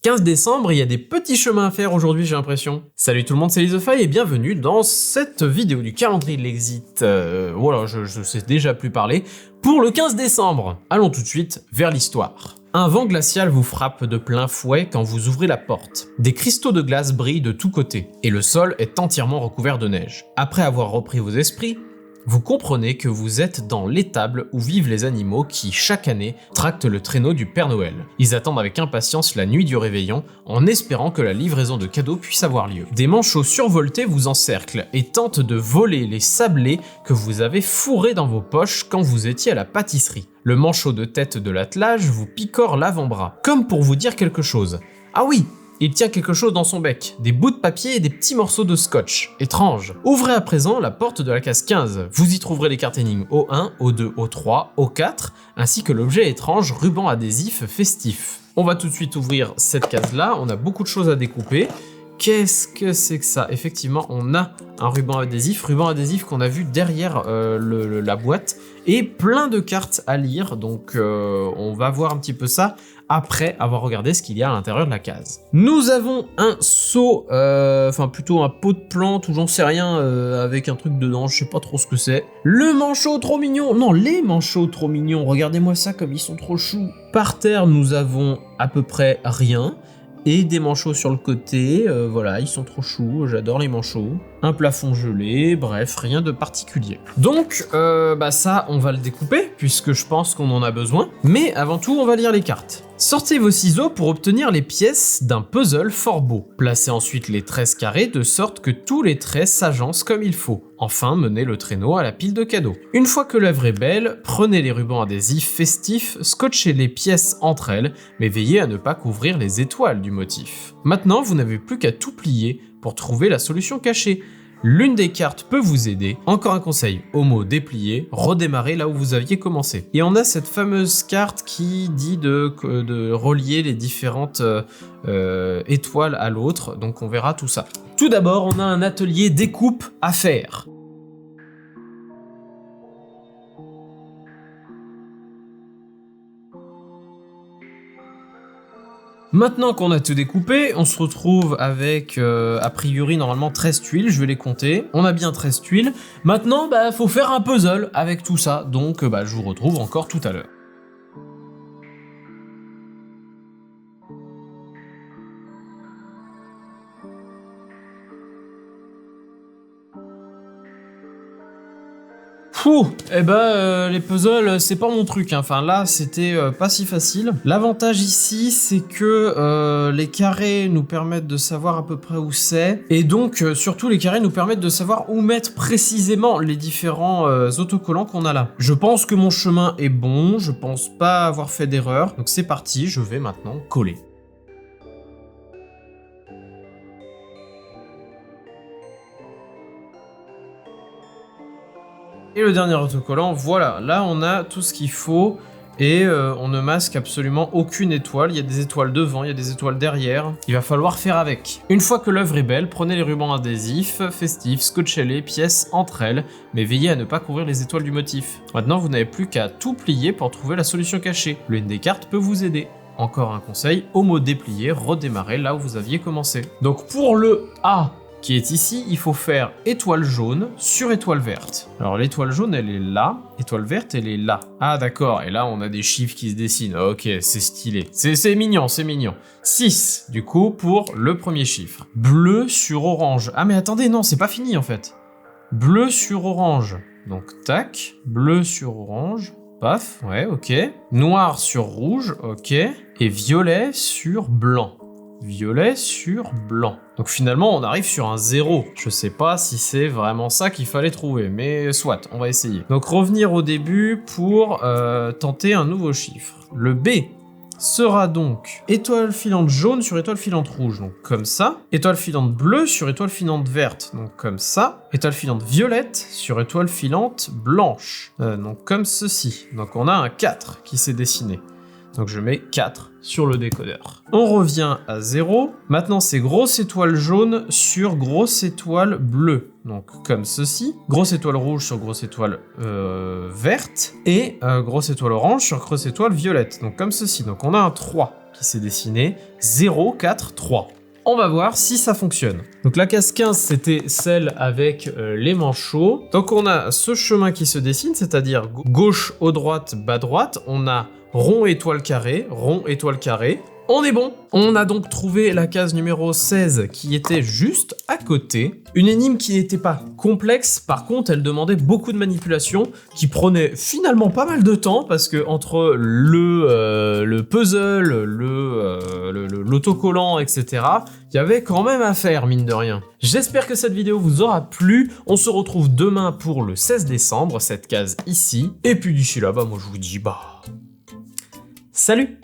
15 décembre, il y a des petits chemins à faire aujourd'hui, j'ai l'impression. Salut tout le monde, c'est Lizofaille et bienvenue dans cette vidéo du calendrier de l'exit. Voilà, je sais déjà plus parler. Pour le 15 décembre, allons tout de suite vers l'histoire. Un vent glacial vous frappe de plein fouet quand vous ouvrez la porte. Des cristaux de glace brillent de tous côtés, et le sol est entièrement recouvert de neige. Après avoir repris vos esprits, vous comprenez que vous êtes dans l'étable où vivent les animaux qui, chaque année, tractent le traîneau du Père Noël. Ils attendent avec impatience la nuit du réveillon, en espérant que la livraison de cadeaux puisse avoir lieu. Des manchots survoltés vous encerclent et tentent de voler les sablés que vous avez fourrés dans vos poches quand vous étiez à la pâtisserie. Le manchot de tête de l'attelage vous picore l'avant-bras, comme pour vous dire quelque chose. Ah oui! Il tient quelque chose dans son bec, des bouts de papier et des petits morceaux de scotch. Étrange. Ouvrez à présent la porte de la case 15. Vous y trouverez les cartes énigmes O1, O2, O3, O4, ainsi que l'objet étrange ruban adhésif festif. On va tout de suite ouvrir cette case-là, on a beaucoup de choses à découper. Qu'est-ce que c'est que ça? Effectivement, on a un ruban adhésif qu'on a vu derrière la boîte, et plein de cartes à lire, donc on va voir un petit peu ça après avoir regardé ce qu'il y a à l'intérieur de la case. Nous avons un seau, enfin plutôt un pot de plantes ou j'en sais rien, avec un truc dedans, je sais pas trop ce que c'est. Le manchot trop mignon, non les manchots trop mignons, regardez-moi ça comme ils sont trop choux. Par terre nous avons à peu près rien. Et des manchots sur le côté, voilà, ils sont trop choux, j'adore les manchots. Un plafond gelé, bref, rien de particulier. Donc, ça, on va le découper, puisque je pense qu'on en a besoin. Mais avant tout, on va lire les cartes. Sortez vos ciseaux pour obtenir les pièces d'un puzzle fort beau. Placez ensuite les 13 carrés de sorte que tous les traits s'agencent comme il faut. Enfin, menez le traîneau à la pile de cadeaux. Une fois que l'œuvre est belle, prenez les rubans adhésifs festifs, scotchez les pièces entre elles, mais veillez à ne pas couvrir les étoiles du motif. Maintenant, vous n'avez plus qu'à tout plier pour trouver la solution cachée. L'une des cartes peut vous aider. Encore un conseil, au mot déplier, redémarrez là où vous aviez commencé. Et on a cette fameuse carte qui dit de relier les différentes étoiles à l'autre, donc on verra tout ça. Tout d'abord, on a un atelier découpe à faire. Maintenant qu'on a tout découpé, on se retrouve avec a priori normalement 13 tuiles, je vais les compter. On a bien 13 tuiles. Maintenant, faut faire un puzzle avec tout ça, donc je vous retrouve encore tout à l'heure. Les puzzles, c'est pas mon truc, hein. Enfin là, c'était pas si facile. L'avantage ici, c'est que les carrés nous permettent de savoir à peu près où c'est, et donc surtout les carrés nous permettent de savoir où mettre précisément les différents autocollants qu'on a là. Je pense que mon chemin est bon, je pense pas avoir fait d'erreur, donc c'est parti, je vais maintenant coller. Et le dernier autocollant, voilà, là on a tout ce qu'il faut et on ne masque absolument aucune étoile. Il y a des étoiles devant, il y a des étoiles derrière. Il va falloir faire avec. Une fois que l'œuvre est belle, prenez les rubans adhésifs, festifs, scotchez les pièces entre elles, mais veillez à ne pas couvrir les étoiles du motif. Maintenant, vous n'avez plus qu'à tout plier pour trouver la solution cachée. L'une des cartes peut vous aider. Encore un conseil, au mot déplier, redémarrez là où vous aviez commencé. Donc pour le A, qui est ici, il faut faire étoile jaune sur étoile verte. Alors l'étoile jaune, elle est là, étoile verte, elle est là. Ah d'accord, et là on a des chiffres qui se dessinent. Ok, c'est stylé. C'est mignon, c'est mignon. 6, du coup, pour le premier chiffre. Bleu sur orange. Ah mais attendez, non, c'est pas fini en fait. Bleu sur orange. Donc tac, bleu sur orange. Paf, ouais, ok. Noir sur rouge, ok. Et violet sur blanc. Violet sur blanc. Donc finalement, on arrive sur un 0. Je sais pas si c'est vraiment ça qu'il fallait trouver, mais soit, on va essayer. Donc revenir au début pour tenter un nouveau chiffre. Le B sera donc étoile filante jaune sur étoile filante rouge, donc comme ça. Étoile filante bleue sur étoile filante verte, donc comme ça. Étoile filante violette sur étoile filante blanche, donc comme ceci. Donc on a un 4 qui s'est dessiné. Donc je mets 4 sur le décodeur. On revient à 0. Maintenant c'est grosse étoile jaune sur grosse étoile bleue. Donc comme ceci. Grosse étoile rouge sur grosse étoile verte. Et grosse étoile orange sur grosse étoile violette. Donc comme ceci. Donc on a un 3. qui s'est dessiné, 0, 4, 3. On va voir si ça fonctionne. Donc la case 15, c'était celle avec les manchots. Donc on a ce chemin qui se dessine, c'est-à-dire gauche, haut, droite, bas, droite. On a rond, étoile, carré, rond, étoile, carré. On est bon. On a donc trouvé la case numéro 16 qui était juste à côté. Une énigme qui n'était pas complexe, par contre elle demandait beaucoup de manipulation, qui prenait finalement pas mal de temps, parce que entre le puzzle, l'autocollant, etc., il y avait quand même à faire, mine de rien. J'espère que cette vidéo vous aura plu. On se retrouve demain pour le 16 décembre, cette case ici. Et puis d'ici là, moi je vous dis salut!